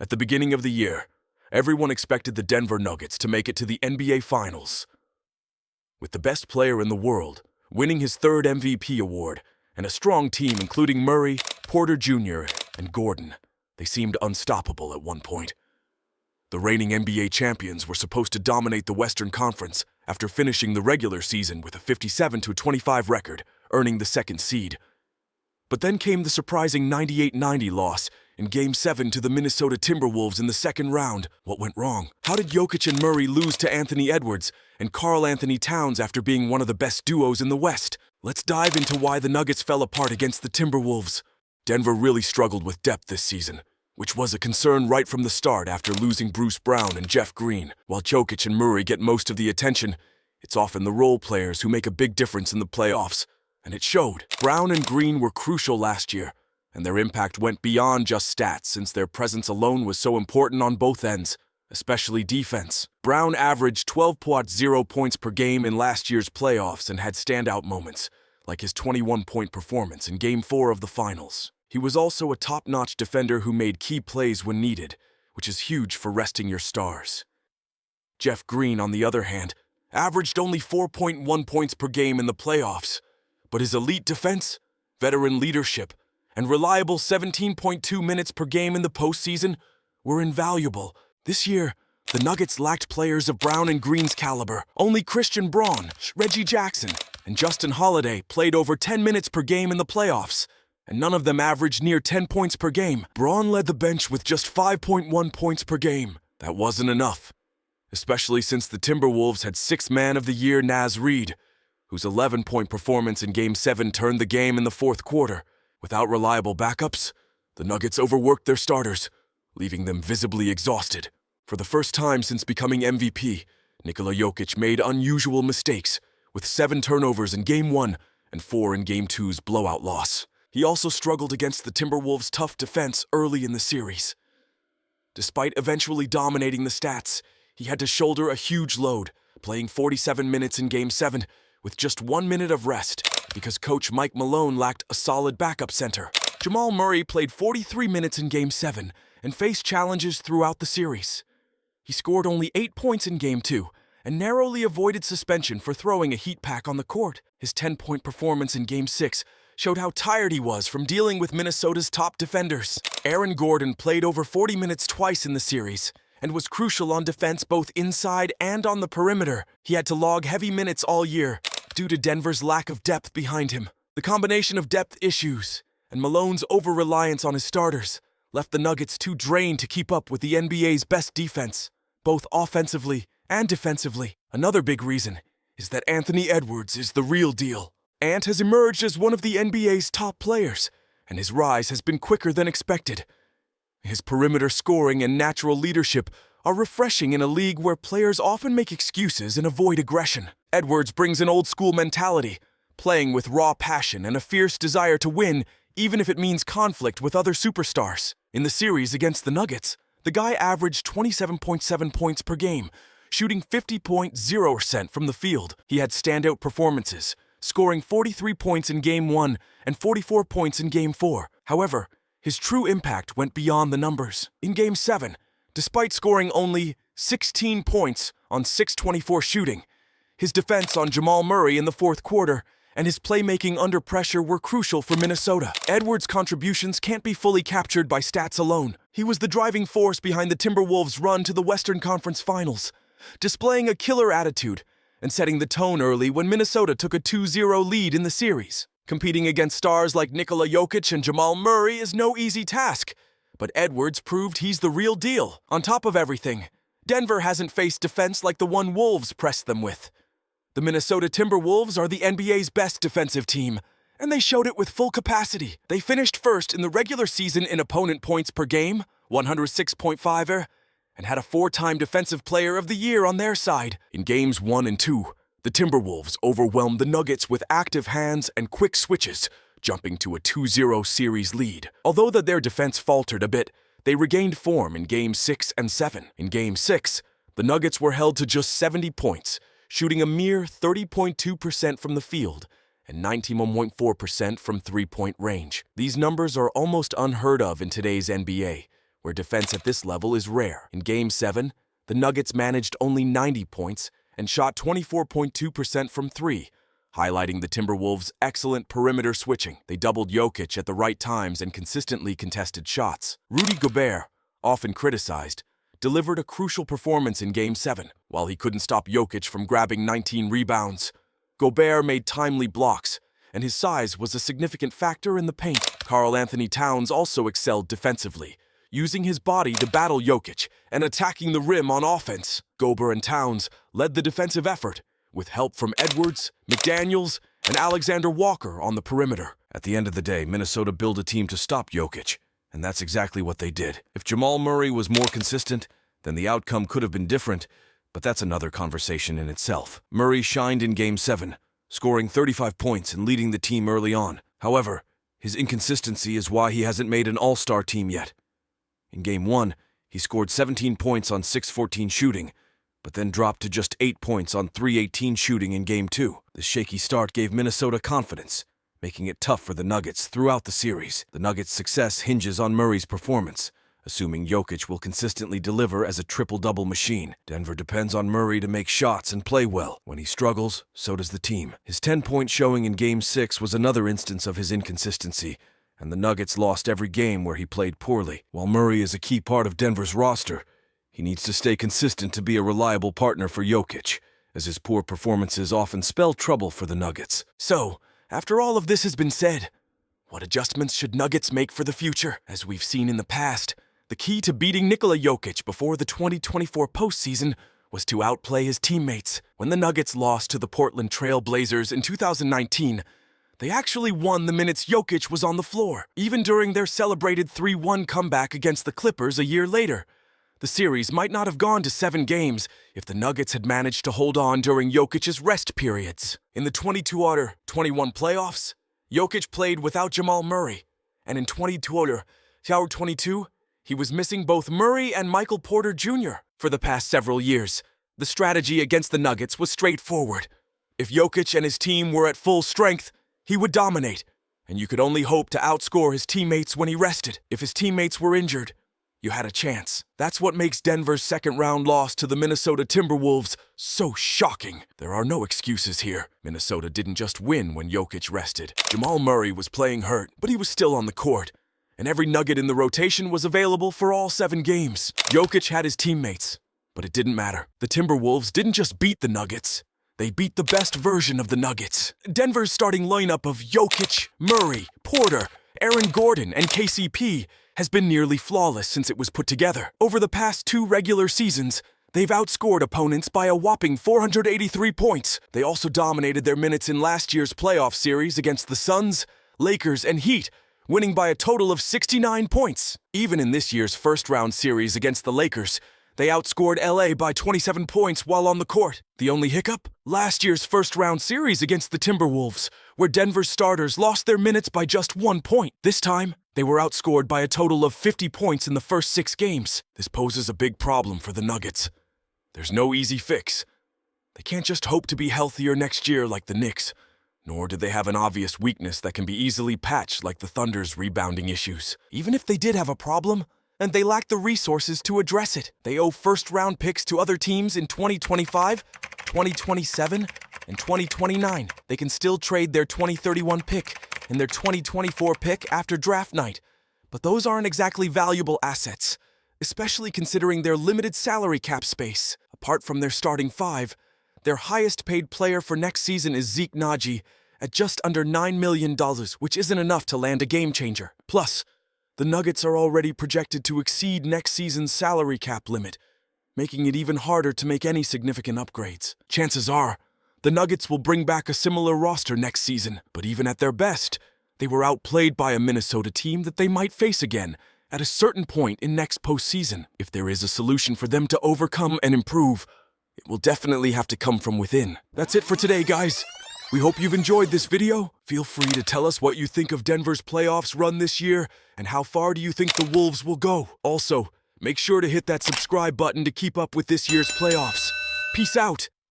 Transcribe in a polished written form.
At the beginning of the year, everyone expected the Denver Nuggets to make it to the NBA Finals. With the best player in the world winning his third MVP award and a strong team including Murray, Porter Jr., and Gordon, they seemed unstoppable at one point. The reigning NBA champions were supposed to dominate the Western Conference after finishing the regular season with a 57-25 record, earning the second seed. But then came the surprising 98-90 loss in Game 7 to the Minnesota Timberwolves in the second round. What went wrong? How did Jokic and Murray lose to Anthony Edwards and Karl Anthony Towns after being one of the best duos in the West? Let's dive into why the Nuggets fell apart against the Timberwolves. Denver really struggled with depth this season, which was a concern right from the start after losing Bruce Brown and Jeff Green. While Jokic and Murray get most of the attention, it's often the role players who make a big difference in the playoffs, and it showed. Brown and Green were crucial last year, and their impact went beyond just stats since their presence alone was so important on both ends, especially defense. Brown averaged 12.0 points per game in last year's playoffs and had standout moments, like his 21-point performance in Game 4 of the Finals. He was also a top-notch defender who made key plays when needed, which is huge for resting your stars. Jeff Green, on the other hand, averaged only 4.1 points per game in the playoffs, but his elite defense, veteran leadership, and reliable 17.2 minutes per game in the postseason were invaluable. This year, the Nuggets lacked players of Brown and Green's caliber. Only Christian Braun, Reggie Jackson, and Justin Holiday played over 10 minutes per game in the playoffs, and none of them averaged near 10 points per game. Braun led the bench with just 5.1 points per game. That wasn't enough, especially since the Timberwolves had Sixth Man of the Year Naz Reid, whose 11-point performance in Game 7 turned the game in the fourth quarter. Without reliable backups, the Nuggets overworked their starters, leaving them visibly exhausted. For the first time since becoming MVP, Nikola Jokic made unusual mistakes, with 7 turnovers in Game 1 and 4 in Game 2's blowout loss. He also struggled against the Timberwolves' tough defense early in the series. Despite eventually dominating the stats, he had to shoulder a huge load, playing 47 minutes in Game 7 with just 1 minute of rest because coach Mike Malone lacked a solid backup center. Jamal Murray played 43 minutes in Game 7 and faced challenges throughout the series. He scored only 8 points in Game 2 and narrowly avoided suspension for throwing a heat pack on the court. His 10-point performance in Game 6 showed how tired he was from dealing with Minnesota's top defenders. Aaron Gordon played over 40 minutes twice in the series and was crucial on defense both inside and on the perimeter. He had to log heavy minutes all year due to Denver's lack of depth behind him. The combination of depth issues and Malone's over-reliance on his starters left the Nuggets too drained to keep up with the NBA's best defense, both offensively and defensively. Another big reason is that Anthony Edwards is the real deal. Ant has emerged as one of the NBA's top players, and his rise has been quicker than expected. His perimeter scoring and natural leadership are refreshing in a league where players often make excuses and avoid aggression. Edwards brings an old-school mentality, playing with raw passion and a fierce desire to win, even if it means conflict with other superstars. In the series against the Nuggets, the guy averaged 27.7 points per game, shooting 50.0% from the field. He had standout performances, scoring 43 points in Game 1 and 44 points in Game 4. However, his true impact went beyond the numbers. In Game 7, despite scoring only 16 points on 6/24 shooting, his defense on Jamal Murray in the fourth quarter and his playmaking under pressure were crucial for Minnesota. Edwards' contributions can't be fully captured by stats alone. He was the driving force behind the Timberwolves' run to the Western Conference Finals, displaying a killer attitude and setting the tone early when Minnesota took a 2-0 lead in the series. Competing against stars like Nikola Jokic and Jamal Murray is no easy task, but Edwards proved he's the real deal. On top of everything, Denver hasn't faced defense like the one Wolves pressed them with. The Minnesota Timberwolves are the NBA's best defensive team, and they showed it with full capacity. They finished first in the regular season in opponent points per game, 106.5, and had a 4-time Defensive Player of the Year on their side. In Games 1 and 2, the Timberwolves overwhelmed the Nuggets with active hands and quick switches, jumping to a 2-0 series lead. Although their defense faltered a bit, they regained form in Games 6 and 7. In Game 6, the Nuggets were held to just 70 points, shooting a mere 30.2% from the field and 19.4% from three-point range. These numbers are almost unheard of in today's NBA, where defense at this level is rare. In Game 7, the Nuggets managed only 90 points and shot 24.2% from three, highlighting the Timberwolves' excellent perimeter switching. They doubled Jokic at the right times and consistently contested shots. Rudy Gobert, often criticized, delivered a crucial performance in Game 7. While he couldn't stop Jokic from grabbing 19 rebounds, Gobert made timely blocks, and his size was a significant factor in the paint. Karl-Anthony Towns also excelled defensively, using his body to battle Jokic and attacking the rim on offense. Gobert and Towns led the defensive effort, with help from Edwards, McDaniels, and Alexander Walker on the perimeter. At the end of the day, Minnesota built a team to stop Jokic, and that's exactly what they did. If Jamal Murray was more consistent, then the outcome could have been different, but that's another conversation in itself. Murray shined in Game 7, scoring 35 points and leading the team early on. However, his inconsistency is why he hasn't made an all-star team yet. In Game 1, he scored 17 points on 6-14 shooting, but then dropped to just 8 points on 3-18 shooting in Game 2. The shaky start gave Minnesota confidence, making it tough for the Nuggets throughout the series. The Nuggets' success hinges on Murray's performance, assuming Jokic will consistently deliver as a triple-double machine. Denver depends on Murray to make shots and play well. When he struggles, so does the team. His 10-point showing in Game 6 was another instance of his inconsistency, and the Nuggets lost every game where he played poorly. While Murray is a key part of Denver's roster, he needs to stay consistent to be a reliable partner for Jokic, as his poor performances often spell trouble for the Nuggets. So, after all of this has been said, what adjustments should Nuggets make for the future? As we've seen in the past, the key to beating Nikola Jokic before the 2024 postseason was to outplay his teammates. When the Nuggets lost to the Portland Trail Blazers in 2019, they actually won the minutes Jokic was on the floor, even during their celebrated 3-1 comeback against the Clippers a year later. The series might not have gone to 7 games if the Nuggets had managed to hold on during Jokic's rest periods. In the 22-21 playoffs, Jokic played without Jamal Murray, and in 22, he was missing both Murray and Michael Porter Jr. For the past several years, the strategy against the Nuggets was straightforward. If Jokic and his team were at full strength, he would dominate, and you could only hope to outscore his teammates when he rested. If his teammates were injured, you had a chance. That's what makes Denver's second-round loss to the Minnesota Timberwolves so shocking. There are no excuses here. Minnesota didn't just win when Jokic rested. Jamal Murray was playing hurt, but he was still on the court, and every Nugget in the rotation was available for all 7 games. Jokic had his teammates, but it didn't matter. The Timberwolves didn't just beat the Nuggets. They beat the best version of the Nuggets. Denver's starting lineup of Jokic, Murray, Porter, Aaron Gordon, and KCP has been nearly flawless since it was put together. Over the past 2 regular seasons, they've outscored opponents by a whopping 483 points. They also dominated their minutes in last year's playoff series against the Suns, Lakers, and Heat, winning by a total of 69 points. Even in this year's first-round series against the Lakers, they outscored LA by 27 points while on the court. The only hiccup? Last year's first-round series against the Timberwolves, where Denver's starters lost their minutes by just 1 point. This time, they were outscored by a total of 50 points in the first 6 games. This poses a big problem for the Nuggets. There's no easy fix. They can't just hope to be healthier next year like the Knicks, nor do they have an obvious weakness that can be easily patched like the Thunder's rebounding issues. Even if they did have a problem, and they lack the resources to address it, they owe first-round picks to other teams in 2025, 2027, and 2029. They can still trade their 2031 pick and their 2024 pick after draft night, but those aren't exactly valuable assets, especially considering their limited salary cap space. Apart from their starting 5, their highest-paid player for next season is Zeke Naji at just under $9 million, which isn't enough to land a game-changer. Plus, the Nuggets are already projected to exceed next season's salary cap limit, making it even harder to make any significant upgrades. Chances are, the Nuggets will bring back a similar roster next season, but even at their best, they were outplayed by a Minnesota team that they might face again at a certain point in next postseason. If there is a solution for them to overcome and improve, it will definitely have to come from within. That's it for today, guys. We hope you've enjoyed this video. Feel free to tell us what you think of Denver's playoffs run this year, and how far do you think the Wolves will go. Also, make sure to hit that subscribe button to keep up with this year's playoffs. Peace out.